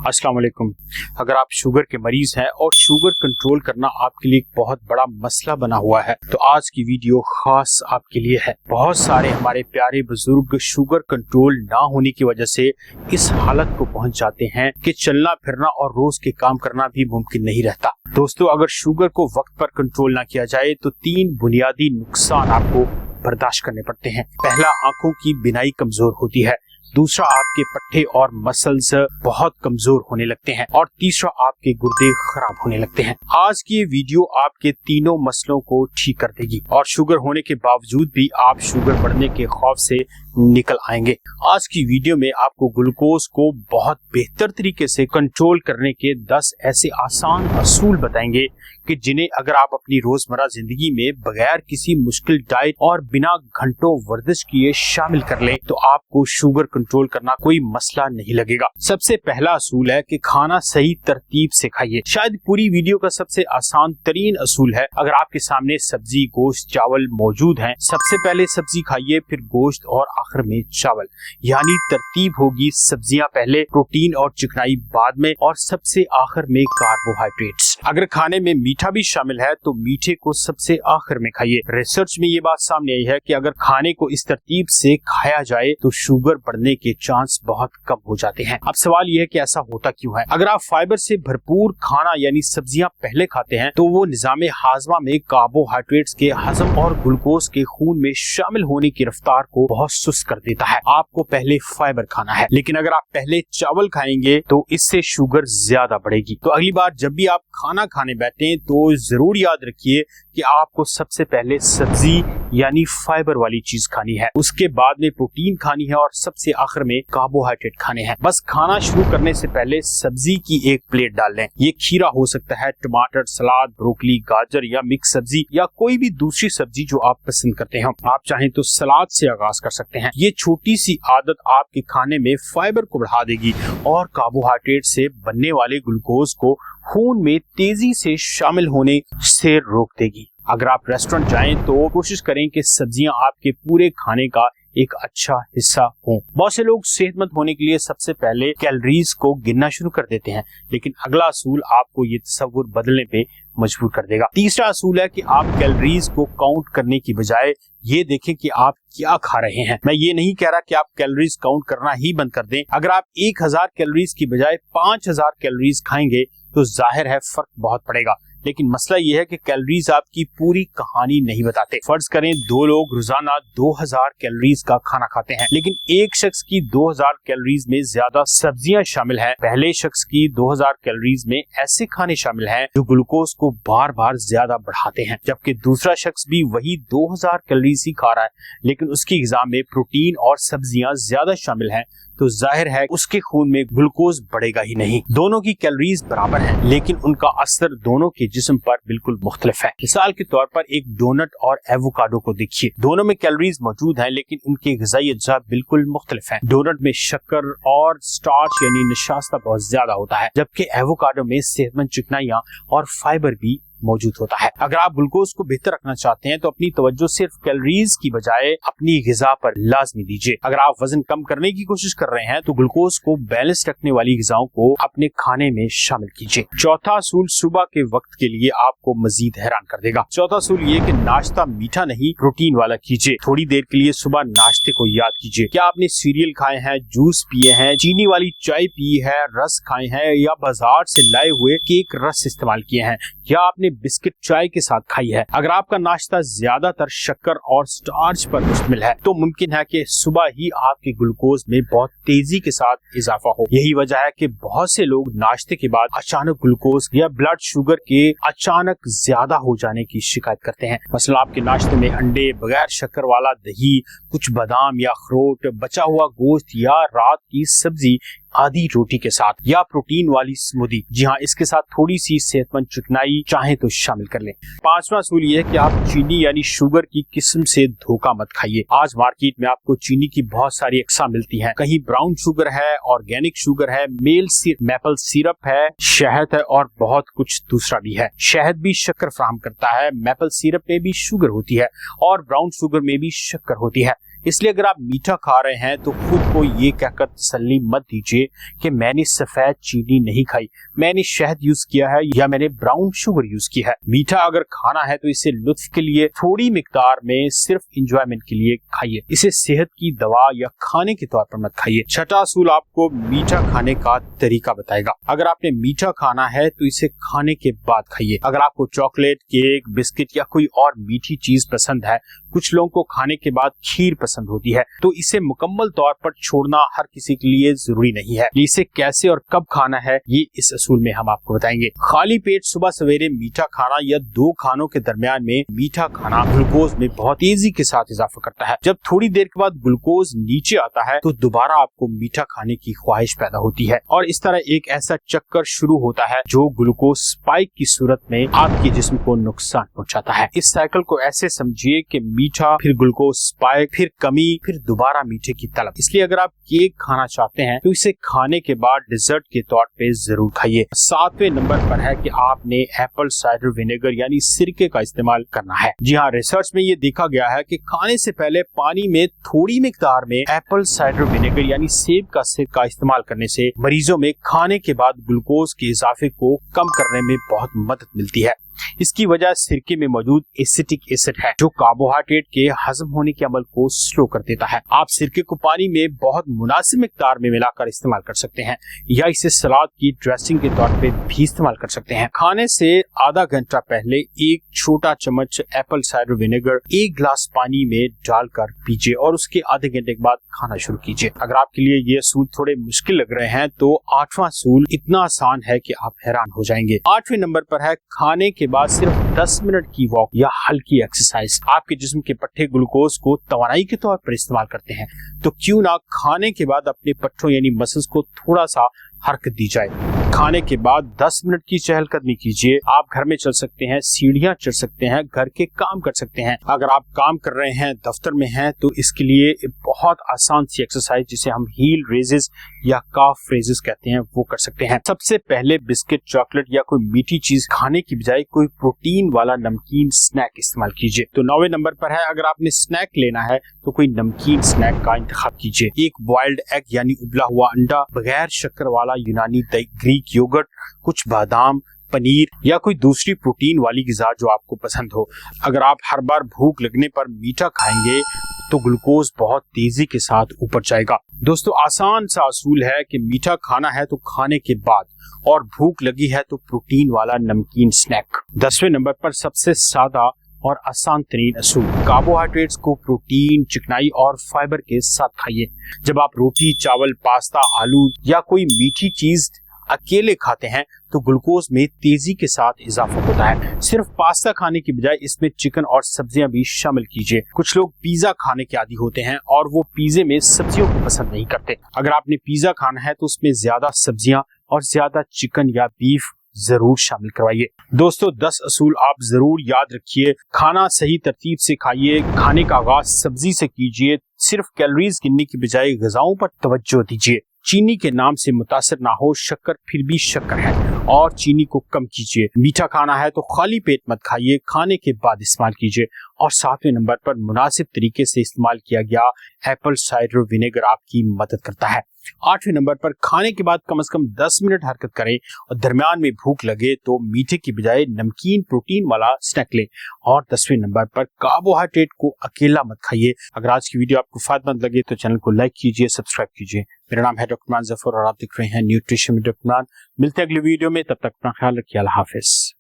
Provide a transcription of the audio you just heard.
अस्सलाम वालेकुम। अगर आप शुगर के मरीज हैं और शुगर कंट्रोल करना आपके लिए एक बहुत बड़ा मसला बना हुआ है तो आज की वीडियो खास आपके लिए है। बहुत सारे हमारे प्यारे बुजुर्ग शुगर कंट्रोल ना होने की वजह से इस हालत को पहुंच जाते हैं कि चलना फिरना और रोज के काम करना भी मुमकिन नहीं रहता। दोस्तों, अगर शुगर को वक्त पर कंट्रोल ना किया जाए तो 3 बुनियादी नुकसान आपको बर्दाश्त करने पड़ते हैं। पहला, आंखों की बिनाई कमजोर होती है। दूसरा, आपके पट्टे और मसल्स बहुत कमजोर होने लगते हैं और तीसरा, आपके गुर्दे खराब होने लगते हैं। आज की ये वीडियो आपके तीनों मसलों को ठीक कर देगी और शुगर होने के बावजूद भी आप शुगर बढ़ने के खौफ से निकल आएंगे। आज की वीडियो में आपको ग्लूकोज को बहुत बेहतर तरीके से कंट्रोल करने के 10 ऐसे आसान असूल बताएंगे कि जिन्हें अगर आप अपनी रोजमर्रा जिंदगी में बगैर किसी मुश्किल डाइट और बिना घंटों वर्जिश किए शामिल कर लें तो आपको शुगर कंट्रोल करना कोई मसला नहीं लगेगा। सबसे पहला असूल है कि खाना सही तरतीब से खाइए। शायद पूरी वीडियो का सबसे आसान तरीन असूल है। अगर आपके सामने सब्जी, गोश्त, चावल मौजूद हैं, सबसे पहले सब्जी खाइए, फिर गोश्त और आखिर में चावल। यानी तरतीब होगी सब्जियां पहले, प्रोटीन और चिकनाई बाद में और सबसे आखिर में कार्बोहाइड्रेट्स। अगर खाने में मीठा भी शामिल है तो मीठे को सबसे आखिर में खाइए। रिसर्च में ये बात सामने आई है कि अगर खाने को इस तरतीब से खाया जाए तो शुगर बढ़ने के चांस बहुत कम हो जाते हैं। अब सवाल यह है कि ऐसा होता क्यों है। अगर आप फाइबर से भरपूर खाना यानी सब्जियां पहले खाते हैं तो वो निजाम हाजमा में कार्बोहाइड्रेट्स के हजम और ग्लूकोज के खून में शामिल होने की रफ्तार को बहुत सुस्त कर देता है। आपको पहले फाइबर खाना है, लेकिन अगर आप पहले चावल खाएंगे तो इससे शुगर ज्यादा बढ़ेगी। तो अगली बार जब भी आप खाना खाने बैठे तो जरूर याद रखिए कि आपको सबसे पहले सब्जी यानी फाइबर वाली चीज खानी है, उसके बाद में प्रोटीन खानी है और सबसे आखिर में कार्बोहाइड्रेट खाने हैं। बस खाना शुरू करने से पहले सब्जी की एक प्लेट डाल लें। ये खीरा हो सकता है, टमाटर, सलाद, ब्रोकली, गाजर या मिक्स सब्जी या कोई भी दूसरी सब्जी जो आप पसंद करते हैं। आप चाहें तो सलाद से आगाज कर सकते हैं। ये छोटी सी आदत आपके खाने में फाइबर को बढ़ा देगी और कार्बोहाइड्रेट से बनने वाले ग्लूकोज को खून में तेजी से शामिल होने से रोक देगी। अगर आप रेस्टोरेंट जाएं तो कोशिश करें कि सब्जियां आपके पूरे खाने का एक अच्छा हिस्सा हो। बहुत से लोग सेहतमंद होने के लिए सबसे पहले कैलोरीज को गिनना शुरू कर देते हैं, लेकिन अगला असूल आपको ये तस्वुर बदलने पे मजबूर कर देगा। तीसरा असूल है कि आप कैलोरीज को काउंट करने की बजाय ये देखें कि आप क्या खा रहे हैं। मैं ये नहीं कह रहा कि आप कैलोरीज काउंट करना ही बंद कर दें। अगर आप 1000 कैलोरीज की बजाय 5000 कैलोरीज खाएंगे तो जाहिर है फर्क बहुत पड़ेगा। लेकिन मसला यह है कि कैलोरीज आपकी पूरी कहानी नहीं बताते। फर्ज करें 2 लोग रोजाना 2000 कैलोरीज का खाना खाते हैं, लेकिन एक शख्स की 2000 कैलोरीज में ज्यादा सब्जियां शामिल हैं। पहले शख्स की 2000 कैलोरीज में ऐसे खाने शामिल हैं जो ग्लूकोज को बार बार ज्यादा बढ़ाते हैं, जबकि दूसरा शख्स भी वही 2000 कैलोरीज ही खा रहा है, लेकिन उसकी ग़िज़ा में प्रोटीन और सब्जियां ज्यादा शामिल हैं, तो जाहिर है उसके खून में ग्लूकोज बढ़ेगा ही नहीं। दोनों की कैलोरीज बराबर हैं, लेकिन उनका असर दोनों के जिस्म पर बिल्कुल मुख्तलिफ है। मिसाल के तौर पर एक डोनट और एवोकाडो को देखिए। दोनों में कैलोरीज मौजूद हैं, लेकिन उनके ग़िज़ाई अज्जा बिल्कुल मुख्तलिफ हैं। डोनट में शक्कर और स्टार्च यानी नशास्ता बहुत ज्यादा होता है, जबकि एवोकाडो में सेहतमंद चिकनाइयां और फाइबर भी मौजूद होता है। अगर आप ग्लूकोज को बेहतर रखना चाहते हैं तो अपनी तवज्जो सिर्फ कैलोरीज की बजाय अपनी ग़िज़ा पर लाजमी दीजिए। अगर आप वजन कम करने की कोशिश कर रहे हैं तो ग्लूकोज को बैलेंस रखने वाली ग़िज़ाओं को अपने खाने में शामिल कीजिए। चौथा असूल सुबह के वक्त के लिए आपको मजीद हैरान कर देगा। चौथा असूल ये कि नाश्ता मीठा नहीं प्रोटीन वाला कीजिए। थोड़ी देर के लिए सुबह नाश्ते को याद कीजिए। क्या आपने सीरियल खाए हैं, जूस पिए हैं, चीनी वाली चाय पी है, रस खाए हैं या बाजार से लाए हुए केक रस इस्तेमाल किए हैं, या आपने बिस्किट चाय के साथ खाई है। अगर आपका नाश्ता ज्यादातर शक्कर और स्टार्च पर मुश्तमिल है तो मुमकिन है कि सुबह ही आपके ग्लूकोज में बहुत तेजी के साथ इजाफा हो। यही वजह है कि बहुत से लोग नाश्ते के बाद अचानक ग्लूकोज या ब्लड शुगर के अचानक ज्यादा हो जाने की शिकायत करते हैं। मसलन आपके नाश्ते में अंडे, बगैर शक्कर वाला दही, कुछ बादाम या अखरोट, बचा हुआ गोश्त या रात की सब्जी आधी रोटी के साथ, या प्रोटीन वाली स्मूदी। जी हाँ, इसके साथ थोड़ी सी सेहतमंद चिकनाई चाहे तो शामिल कर लें। पांचवा असूल ये है कि आप चीनी यानी शुगर की किस्म से धोखा मत खाइए। आज मार्केट में आपको चीनी की बहुत सारी अक़साम मिलती हैं। कहीं ब्राउन शुगर है, ऑर्गेनिक शुगर है, मैपल सिरप है, शहद है और बहुत कुछ दूसरा भी है। शहद भी शक्कर फराहम करता है, मैपल सिरप में भी शुगर होती है और ब्राउन शुगर में भी शक्कर होती है। इसलिए अगर आप मीठा खा रहे हैं तो खुद को ये कहकर तसल्ली मत दीजिए कि मैंने सफेद चीनी नहीं खाई, मैंने शहद यूज किया है या मैंने ब्राउन शुगर यूज की है। मीठा अगर खाना है तो इसे लुत्फ के लिए थोड़ी मिकदार में सिर्फ इंजॉयमेंट के लिए खाइए, इसे सेहत की दवा या खाने के तौर पर मत खाइए। छठा असूल आपको मीठा खाने का तरीका बताएगा। अगर आपने मीठा खाना है तो इसे खाने के बाद खाइए। अगर आपको चॉकलेट, केक, बिस्किट या कोई और मीठी चीज पसंद है, कुछ लोगों को खाने के बाद खीर पसंद होती है, तो इसे मुकम्मल तौर पर छोड़ना हर किसी के लिए जरूरी नहीं है। इसे कैसे और कब खाना है ये इस असूल में हम आपको बताएंगे। खाली पेट सुबह सवेरे मीठा खाना या दो खानों के दरमियान में मीठा खाना ग्लूकोज में बहुत तेजी के साथ इजाफा करता है। जब थोड़ी देर के बाद ग्लूकोज नीचे आता है तो दोबारा आपको मीठा खाने की ख्वाहिश पैदा होती है और इस तरह एक ऐसा चक्कर शुरू होता है जो ग्लूकोज स्पाइक की सूरत में आपके जिस्म को नुकसान पहुंचाता है। इस साइकिल को ऐसे समझिए कि मीठा, फिर ग्लूकोज स्पाइक, फिर कमी, फिर दोबारा मीठे की तलब। इसलिए अगर आप केक खाना चाहते हैं तो इसे खाने के बाद डिजर्ट के तौर पे जरूर खाइए। 7वें नंबर पर है कि आपने एप्पल साइडर विनेगर यानी सिरके का इस्तेमाल करना है। जी हाँ, रिसर्च में ये देखा गया है कि खाने से पहले पानी में थोड़ी मिकदार में एप्पल साइडर विनेगर यानी सेब का सिरका इस्तेमाल करने से मरीजों में खाने के बाद ग्लूकोज के इजाफे को कम करने में बहुत मदद मिलती है। इसकी वजह सिरके में मौजूद एसिटिक एसिड है जो कार्बोहाइड्रेट के हजम होने के अमल को स्लो कर देता है। आप सिरके को पानी में बहुत मुनासिब मिकदार में मिलाकर इस्तेमाल कर सकते हैं या इसे सलाद की ड्रेसिंग के तौर पे भी इस्तेमाल कर सकते हैं। खाने से आधा घंटा पहले एक छोटा चम्मच एप्पल साइडर विनेगर एक गिलास पानी में डालकर पीजिए और उसके आधे घंटे के बाद खाना शुरू कीजिए। अगर आपके लिए ये असूल थोड़े मुश्किल लग रहे हैं तो 8वां असूल इतना आसान है कि आप हैरान हो जाएंगे। 8वें नंबर पर है खाने के बाद सिर्फ 10 मिनट की वॉक या हल्की एक्सरसाइज। आपके जिस्म के पट्टे ग्लूकोज को तवानाई के तौर पर इस्तेमाल करते हैं, तो क्यों ना खाने के बाद अपने पट्टों यानी मसल्स को थोड़ा सा हरकत दी जाए। खाने के बाद 10 मिनट की चहलकदमी कीजिए। आप घर में चल सकते हैं, सीढ़ियां चढ़ सकते हैं, घर के काम कर सकते हैं। अगर आप काम कर रहे हैं, दफ्तर में हैं, तो इसके लिए बहुत आसान सी एक्सरसाइज जिसे हम हील रेजेस या काफ रेजेस कहते हैं वो कर सकते हैं। सबसे पहले बिस्किट, चॉकलेट या कोई मीठी चीज खाने की बजाय कोई प्रोटीन वाला नमकीन स्नैक इस्तेमाल कीजिए। तो 9वें नंबर पर है अगर आपने स्नैक लेना है तो कोई नमकीन स्नैक का इंतखाब कीजिए। एक बॉइल्ड एग यानी उबला हुआ अंडा, बगैर शक्कर वाला यूनानी ग्रीक योगर्ट, कुछ बादाम, पनीर या कोई दूसरी प्रोटीन वाली ग़िज़ा जो आपको पसंद हो। अगर आप हर बार भूख लगने पर मीठा खाएंगे तो ग्लूकोज बहुत तेजी के साथ ऊपर जाएगा। दोस्तों, आसान सा असूल है कि मीठा खाना है तो खाने के बाद और भूख लगी है तो प्रोटीन वाला नमकीन स्नैक। 10वें नंबर पर सबसे सादा और आसान तरीन असूल, कार्बोहाइड्रेट्स को प्रोटीन, चिकनाई और फाइबर के साथ खाइए। जब आप रोटी, चावल, पास्ता, आलू या कोई मीठी चीज अकेले खाते हैं तो ग्लूकोज में तेजी के साथ इजाफा होता है। सिर्फ पास्ता खाने की बजाय इसमें चिकन और सब्जियां भी शामिल कीजिए। कुछ लोग पिज्जा खाने के आदी होते हैं और वो पिज्जे में सब्जियों को पसंद नहीं करते। अगर आपने पिज्जा खाना है तो उसमें ज्यादा सब्जियां और ज्यादा चिकन या बीफ जरूर शामिल करवाइए। दोस्तों, 10 असूल आप जरूर याद रखिए। खाना सही तरतीब से खाइए, खाने का आगाज सब्जी से कीजिए, सिर्फ कैलोरीज गिनने की बजाय ग़िज़ाओं पर तवज्जो दीजिए। चीनी के नाम से मुतासिर ना हो, शक्कर फिर भी शक्कर है और चीनी को कम कीजिए। मीठा खाना है तो खाली पेट मत खाइए, खाने के बाद इस्तेमाल कीजिए। और 7वें नंबर पर मुनासिब तरीके से इस्तेमाल किया गया एप्पल साइडर विनेगर आपकी मदद करता है। 8वें नंबर पर खाने के बाद कम से कम 10 मिनट हरकत करें और दरमियान में भूख लगे तो मीठे की बजाय नमकीन प्रोटीन वाला स्नैक लें। और 10वें नंबर पर कार्बोहाइड्रेट को अकेला मत खाइए। अगर आज की वीडियो आपको फायदेमंद लगे तो चैनल को लाइक कीजिए, सब्सक्राइब कीजिए। मेरा नाम है डॉक्टर मान जफर और आप देख रहे हैं न्यूट्रिशन में डॉक्टर मान। मिलते हैं अगली वीडियो में, तब तक अपना ख्याल रखिए। अल्लाह हाफिज।